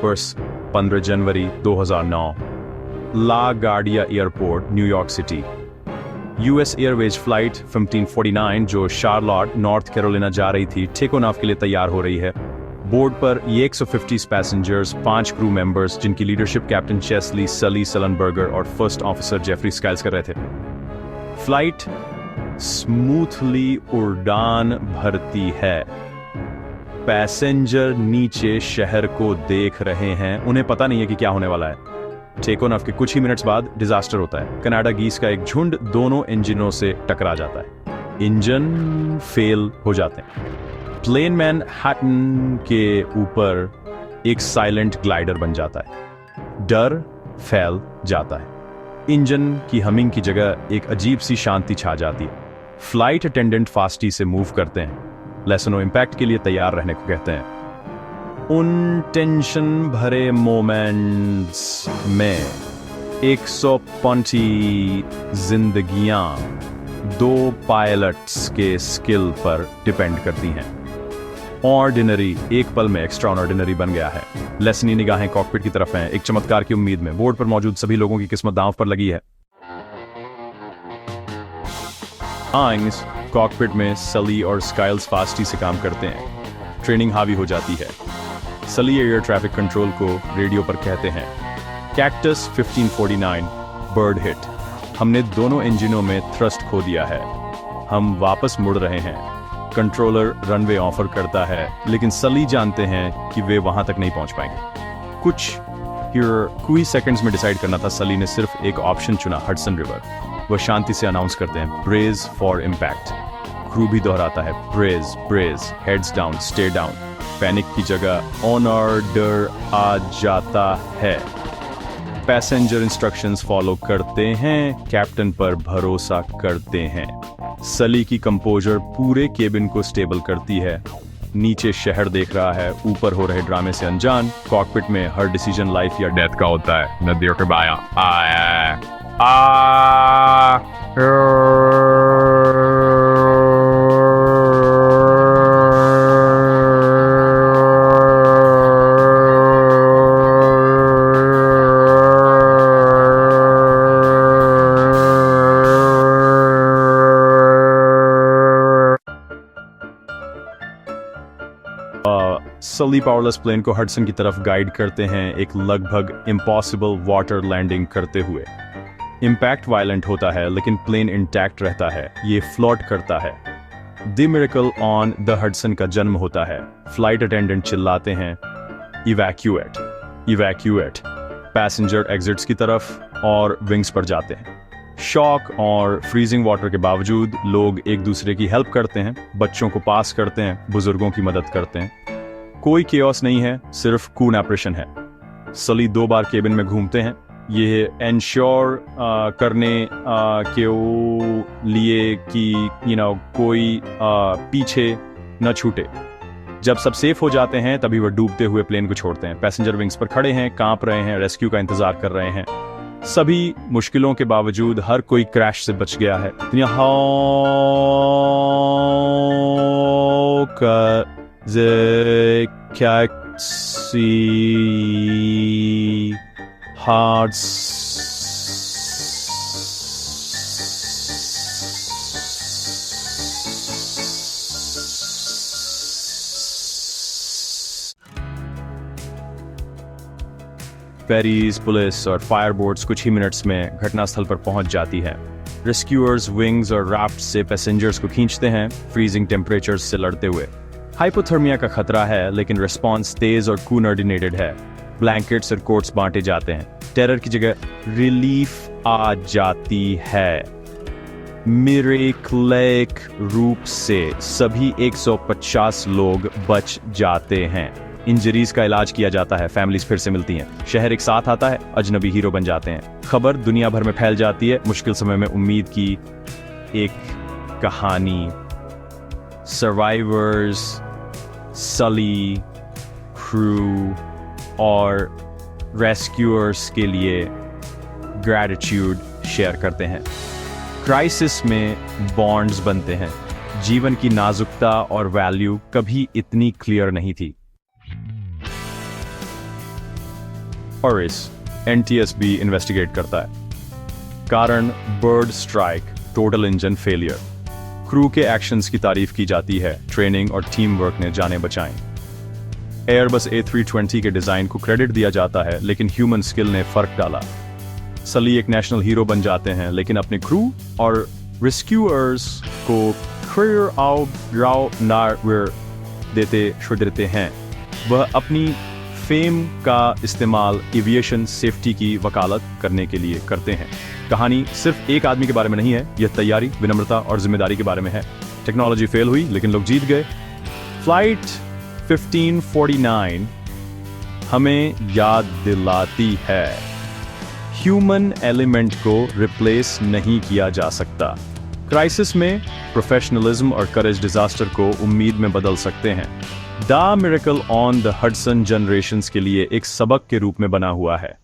Purse 15 जनवरी 2009 LaGuardia airport New York City. US Airways flight 1549 जो शार्लॉट north Carolina जा रही थी टेक ऑफ के लिए तैयार हो रही है। बोर्ड पर ये 150 पैसेंजर्स, 5 क्रू मेंबर्स जिनकी लीडरशिप कैप्टन चेस्ली सली सलनबर्गर और फर्स्ट ऑफिसर जेफरी स्काइल्स कर रहे थे। फ्लाइट स्मूथली उड़ान भरती है। पैसेंजर नीचे शहर को देख रहे हैं, उन्हें पता नहीं है कि क्या होने वाला है। टेक ऑफ के कुछ ही मिनट्स बाद डिजास्टर होता है। कनाडा गीस का एक झुंड दोनों इंजनों से टकरा जाता है, इंजन फेल हो जाते हैं। प्लेन मैनहट्टन के ऊपर एक साइलेंट ग्लाइडर बन जाता है। डर फैल जाता है। इंजन की हमिंग की जगह एक अजीब सी शांति छा जाती है। फ्लाइट अटेंडेंट फास्टी से मूव करते हैं, लेसन और इम्पैक्ट के लिए तैयार रहने को कहते हैं। उन टेंशन भरे मोमेंट्स में 150 जिंदगियां 2 पायलट्स के स्किल पर डिपेंड करती हैं। ऑर्डिनरी एक पल में एक्स्ट्रा ऑर्डिनरी बन गया है। लेसनी निगाहें कॉकपिट की तरफ हैं, एक चमत्कार की उम्मीद में। बोर्ड पर मौजूद सभी लोगों की किस्मत दांव पर लगी है। कॉकपिट में सली और स्काइल्स फास्टी से काम करते हैं। ट्रेनिंग हावी हो जाती है। सली एयर ट्रैफिक कंट्रोल को रेडियो पर कहते हैं, कैक्टस 1549 बर्ड हिट, हमने दोनों इंजनों में थ्रस्ट खो दिया है, हम वापस मुड़ रहे हैं। कंट्रोलर रनवे ऑफर करता है, लेकिन सली जानते हैं कि वे वहां तक नहीं पहुंच पाएंगे। कुछ ही सेकंड्स में डिसाइड करना था। सली ने सिर्फ एक ऑप्शन चुना, हडसन रिवर। वह शांति से अनाउंस करते हैं, ब्रेज फॉर इम्पैक्ट। क्रू भी दोहराता है, brace brace, heads down, stay down. Panic की जगह ऑन ऑर्डर आ जाता है। पैसेंजर इंस्ट्रक्शंस फॉलो करते हैं, कैप्टन पर भरोसा करते हैं। सली की कंपोजर पूरे केबिन को स्टेबल करती है। नीचे शहर देख रहा है, ऊपर हो रहे ड्रामे से अनजान। कॉकपिट में हर डिसीजन लाइफ या डेथ का होता है। नदियों के बाया सली पावरलेस प्लेन को हडसन की तरफ गाइड करते हैं, एक लगभग इम्पॉसिबल वाटर लैंडिंग करते हुए। इम्पैक्ट वायलेंट होता है, लेकिन प्लेन इंटैक्ट रहता है, ये फ्लोट करता है। The miracle on the Hudson का जन्म होता है। फ्लाइट अटेंडेंट चिल्लाते हैं, इवैक्यूएट इवैक्यूएट। पैसेंजर एग्जिट्स की तरफ और विंग्स पर जाते हैं। शॉक और फ्रीजिंग वाटर के बावजूद लोग एक दूसरे की हेल्प करते हैं, बच्चों को पास करते हैं, बुजुर्गों की मदद करते हैं। कोई केओस नहीं है, सिर्फ कूल ऑपरेशन है। सली 2 बार केबिन में घूमते हैं, ये एंश्योर करने के लिए कि कोई पीछे न छूटे। जब सब सेफ हो जाते हैं तभी वह डूबते हुए प्लेन को छोड़ते हैं। पैसेंजर विंग्स पर खड़े हैं, कांप रहे हैं, रेस्क्यू का इंतजार कर रहे हैं। सभी मुश्किलों के बावजूद हर कोई क्रैश से बच गया है। फेरीज, पुलिस और फायर बोट्स कुछ ही मिनट्स में घटनास्थल पर पहुंच जाती है। रेस्क्यूअर्स विंग्स और राफ्ट से पैसेंजर्स को खींचते हैं, फ्रीजिंग टेम्परेचर्स से लड़ते हुए। हाइपोथर्मिया का खतरा है, लेकिन रिस्पॉन्स तेज और कोऑर्डिनेटेड है। ब्लैंकेट्स और कोट्स बांटे जाते हैं। टेरर की जगह रिलीफ आ जाती है। मिरेक्लेक रूप से सभी 150 लोग बच जाते हैं। इंजरीज का इलाज किया जाता है, फैमिलीज फिर से मिलती हैं। शहर एक साथ आता है, अजनबी हीरो बन जाते हैं। खबर दुनिया भर में फैल जाती है। मुश्किल समय में उम्मीद की एक कहानी। सर्वाइवर्स, सली, क्रू और रेस्क्यूअर्स के लिए ग्रैटिट्यूड शेयर करते हैं। क्राइसिस में बॉन्ड्स बनते हैं। जीवन की नाजुकता और वैल्यू कभी इतनी क्लियर नहीं थी। और इस NTSB इन्वेस्टिगेट करता है। कारण bird strike, total engine failure. Crew के एक्शंस की तारीफ की जाती है, ट्रेनिंग और टीम वर्क ने जाने बचाएं। एयरबस A320 के डिजाइन को क्रेडिट दिया जाता है, लेकिन ह्यूमन स्किल ने फर्क डाला। सली एक नेशनल हीरो बन जाते हैं, लेकिन अपने क्रू और रेस्क्यूअर्स को देते हैं। वह अपनी फेम का इस्तेमाल एविएशन सेफ्टी की वकालत करने के लिए करते हैं। कहानी सिर्फ एक आदमी के बारे में नहीं है, यह तैयारी, विनम्रता और जिम्मेदारी के बारे में है। टेक्नोलॉजी फेल हुई, लेकिन लोग जीत गए। फ्लाइट 1549 हमें याद दिलाती है, ह्यूमन एलिमेंट को रिप्लेस नहीं किया जा सकता। क्राइसिस में प्रोफेशनलिज्म और करेज डिजास्टर को उम्मीद में बदल सकते हैं। The miracle on the Hudson generations के लिए एक सबक के रूप में बना हुआ है।